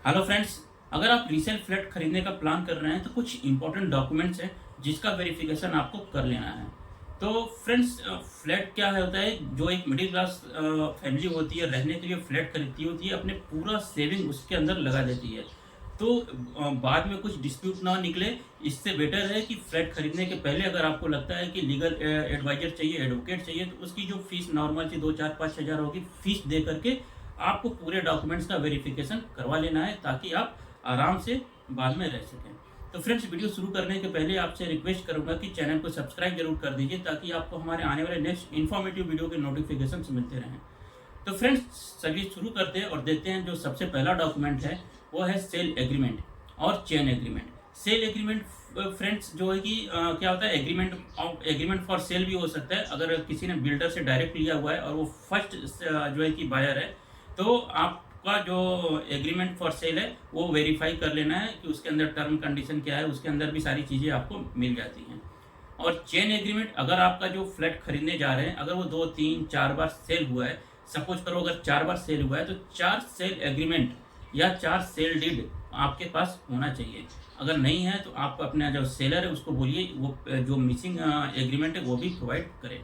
Hello friends. अगर आप resale flat खरीदने का प्लान कर रहे हैं तो कुछ इंपॉर्टेंट डॉक्यूमेंट्स हैं जिसका वेरिफिकेशन आपको कर लेना है। तो फ्रेंड्स, फ्लैट क्या है होता है, जो एक मिडिल क्लास फैमिली होती है रहने के लिए फ्लैट खरीदती होती है, अपने पूरा सेविंग उसके अंदर लगा देती है। तो बाद में कुछ डिस्प्यूट ना निकले, इससे बेटर है कि फ्लैट खरीदने के पहले अगर आपको लगता है कि लीगल एडवाइजर चाहिए, एडवोकेट चाहिए, तो उसकी जो फीस नॉर्मल सी 2 4 5 हज़ार होगी, फीस दे करके आपको पूरे डॉक्यूमेंट्स का वेरिफिकेशन करवा लेना है ताकि आप आराम से बाद में रह सकें। तो फ्रेंड्स, वीडियो शुरू करने के पहले आपसे रिक्वेस्ट करूंगा कि चैनल को सब्सक्राइब जरूर कर दीजिए ताकि आपको हमारे आने वाले नेक्स्ट इन्फॉर्मेटिव वीडियो के नोटिफिकेशन मिलते रहें। तो फ्रेंड्स, चलिए शुरू करते हैं और देखते हैं। जो सबसे पहला डॉक्यूमेंट है वो है सेल एग्रीमेंट और chain agreement. Sale agreement friends जो है कि क्या होता है, एग्रीमेंट फॉर सेल भी हो सकता है अगर किसी ने बिल्डर से डायरेक्ट लिया हुआ है और वो फर्स्ट जो है कि बायर है। तो आपका जो एग्रीमेंट फॉर सेल है वो वेरीफाई कर लेना है कि उसके अंदर टर्म कंडीशन क्या है, उसके अंदर भी सारी चीज़ें आपको मिल जाती हैं। और चेन एग्रीमेंट, अगर आपका जो फ्लैट खरीदने जा रहे हैं अगर वो 2 3 4 बार सेल हुआ है, सपोज करो अगर 4 बार सेल हुआ है, तो 4 सेल एग्रीमेंट या 4 सेल डीड आपके पास होना चाहिए। अगर नहीं है तो आप अपना जो सेलर है उसको बोलिए वो जो मिसिंग एग्रीमेंट है वो भी प्रोवाइड करें।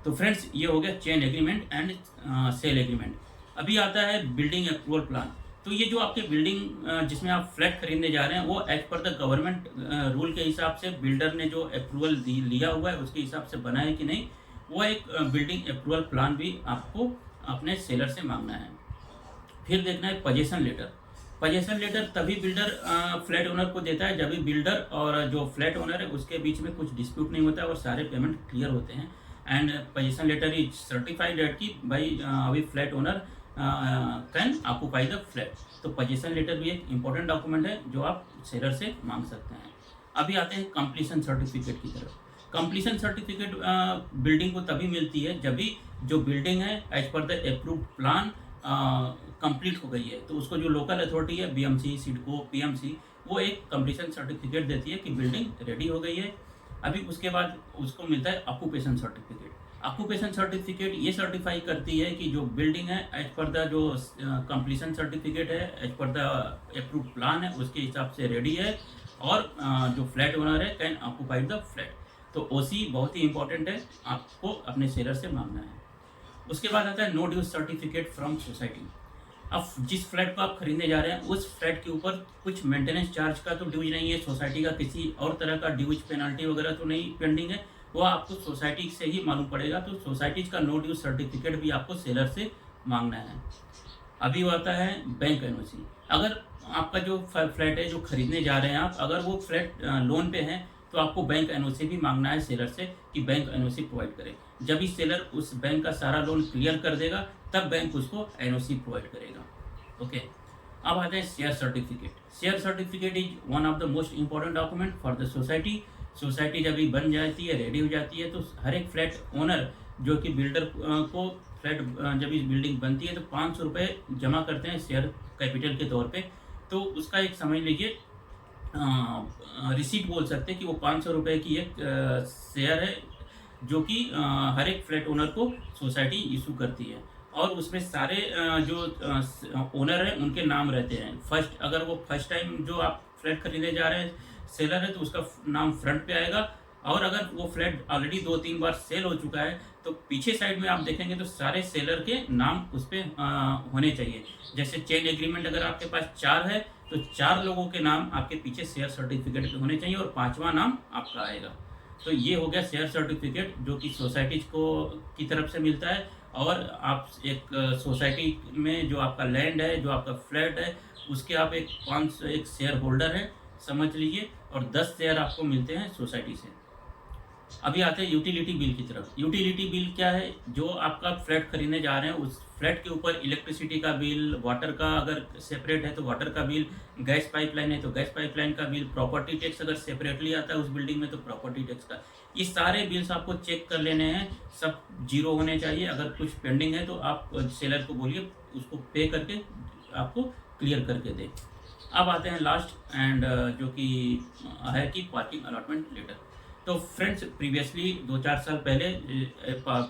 तो फ्रेंड्स, ये हो गया chain agreement and sale agreement. अभी आता है बिल्डिंग अप्रूवल प्लान। तो ये जो आपके बिल्डिंग जिसमें आप फ्लैट खरीदने जा रहे हैं वो as per the government rule के हिसाब से बिल्डर ने जो अप्रूवल लिया हुआ है उसके हिसाब से बना है कि नहीं, वो एक बिल्डिंग अप्रूवल प्लान भी आपको अपने सेलर से मांगना है। फिर देखना है पोजेसन लेटर। पोजेसन लेटर तभी बिल्डर फ्लैट ओनर को देता है जब भी बिल्डर और जो फ्लैट ओनर है उसके बीच में कुछ डिस्प्यूट नहीं होता है और सारे पेमेंट क्लियर होते हैं। And possession letter is certified that कि भाई अभी flat owner can occupy the flat. तो पोजेसन लेटर भी एक इंपॉर्टेंट डॉक्यूमेंट है जो आप सेलर से मांग सकते हैं। अभी आते हैं कंप्लीशन सर्टिफिकेट की तरफ। कंप्लीशन सर्टिफिकेट बिल्डिंग को तभी मिलती है जब भी जो बिल्डिंग है as per the approved plan complete हो गई है। तो उसको जो लोकल अथॉरिटी है, बीएमसी, सिडको, पीएमसी, वो एक कंप्लीशन सर्टिफिकेट देती है कि बिल्डिंग रेडी हो गई है। अभी उसके बाद उसको मिलता है ऑक्यूपेशन सर्टिफिकेट। ऑक्यूपेशन सर्टिफिकेट ये सर्टिफाई करती है कि जो बिल्डिंग है एज पर द जो कंप्लीशन सर्टिफिकेट है, as per the approved plan है, उसके हिसाब से रेडी है और जो फ्लैट ओनर है कैन ऑक्यूपाई द फ्लैट। तो ओसी बहुत ही इंपॉर्टेंट है, आपको अपने सेलर से मांगना है। उसके बाद आता है no dues certificate from society. अब जिस फ्लैट को आप खरीदने जा रहे हैं उस फ्लैट के ऊपर कुछ मेंटेनेंस चार्ज का तो ड्यूज नहीं है, सोसाइटी का किसी और तरह का ड्यूज पेनल्टी वगैरह तो नहीं पेंडिंग है, वो आपको सोसाइटी से ही मालूम पड़ेगा। तो सोसाइटी का नो ड्यूज सर्टिफिकेट भी आपको सेलर से मांगना है। अभी वो आता है बैंक एनओसी। अगर आपका जो फ्लैट है जो खरीदने जा रहे हैं आप, अगर वो फ्लैट लोन पे है तो आपको बैंक एनओसी भी मांगना है सेलर से कि बैंक एनओसी प्रोवाइड करे। जब ही सेलर उस बैंक का सारा लोन क्लियर कर देगा तब बैंक उसको एनओसी प्रोवाइड करेगा। ओके। अब आते हैं share certificate. Share certificate is one of the most important document for the society. Society जब भी बन जाती है, रेडी हो जाती है, तो हर एक फ्लैट ओनर जो कि बिल्डर को फ्लैट जब इस बिल्डिंग बनती है तो 500 रुपये जमा करते हैं शेयर कैपिटल के तौर पे। तो उसका एक समझ लीजिए रिसीट बोल सकते हैं कि वो 500 रुपये की एक शेयर है जो कि हर एक फ्लैट ओनर को सोसाइटी इशू करती है। और उसमें सारे जो ओनर हैं उनके नाम रहते हैं। फर्स्ट, अगर वो फर्स्ट टाइम जो आप फ्लैट खरीदने जा रहे हैं सेलर है तो उसका नाम फ्रंट पे आएगा। और अगर वो फ्लैट ऑलरेडी 2 3 बार सेल हो चुका है तो पीछे साइड में आप देखेंगे तो सारे सेलर के नाम उस पर होने चाहिए। जैसे चेन एग्रीमेंट अगर आपके पास 4 है तो 4 लोगों के नाम आपके पीछे शेयर सर्टिफिकेट पे होने चाहिए और 5वां नाम आपका आएगा। तो ये हो गया शेयर सर्टिफिकेट जो कि सोसाइटी को की तरफ से मिलता है। और आप एक सोसाइटी में जो आपका लैंड है, जो आपका फ्लैट है, उसके आप एक 500 एक शेयर होल्डर है समझ लीजिए, और 10 शेयर आपको मिलते हैं सोसाइटी से। अभी आते हैं यूटिलिटी बिल की तरफ। यूटिलिटी बिल क्या है, जो आपका फ्लैट खरीदने जा रहे हैं उस फ्लैट के ऊपर इलेक्ट्रिसिटी का बिल, वाटर का अगर सेपरेट है तो वाटर का बिल, गैस पाइपलाइन है तो गैस पाइपलाइन का बिल, प्रॉपर्टी टैक्स अगर सेपरेटली आता है उस बिल्डिंग में तो प्रॉपर्टी टैक्स का, ये सारे बिल्स आपको चेक कर लेने हैं। सब जीरो होने चाहिए। अगर कुछ पेंडिंग है तो आप सेलर को बोलिए उसको पे करके आपको क्लियर करके दे। अब आते हैं लास्ट एंड जो कि है कि पार्किंग अलॉटमेंट लेटर। तो फ्रेंड्स, प्रीवियसली 2 4 साल पहले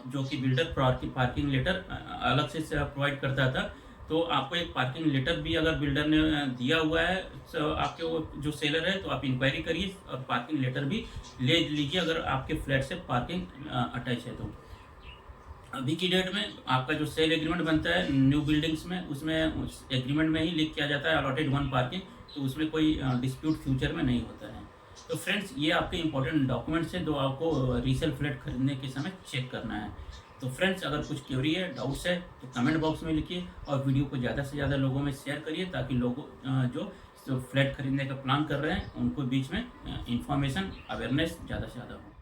जो कि बिल्डर पार्किंग लेटर अलग से प्रोवाइड करता था। तो आपको एक पार्किंग लेटर भी अगर बिल्डर ने दिया हुआ है, तो आपके वो जो सेलर है, तो आप इंक्वायरी करिए और पार्किंग लेटर भी ले लीजिए अगर आपके फ्लैट से पार्किंग अटैच है तो। अभी की डेट में आपका जो सेल एग्रीमेंट बनता है न्यू बिल्डिंग्स में, उसमें उस एग्रीमेंट में ही लिख किया जाता है अलॉटेड वन पार्किंग, तो उसमें कोई डिस्प्यूट फ्यूचर में नहीं होता है। तो फ्रेंड्स, ये आपके इंपॉर्टेंट डॉक्यूमेंट्स हैं जो आपको रीसेल फ्लैट खरीदने के समय चेक करना है। तो फ्रेंड्स, अगर कुछ क्वेरी है, डाउट्स है, तो कमेंट बॉक्स में लिखिए और वीडियो को ज़्यादा से ज़्यादा लोगों में शेयर करिए, ताकि लोगों जो फ्लैट खरीदने का प्लान कर रहे हैं उनको बीच में इंफॉर्मेशन अवेयरनेस ज़्यादा से ज़्यादा हो।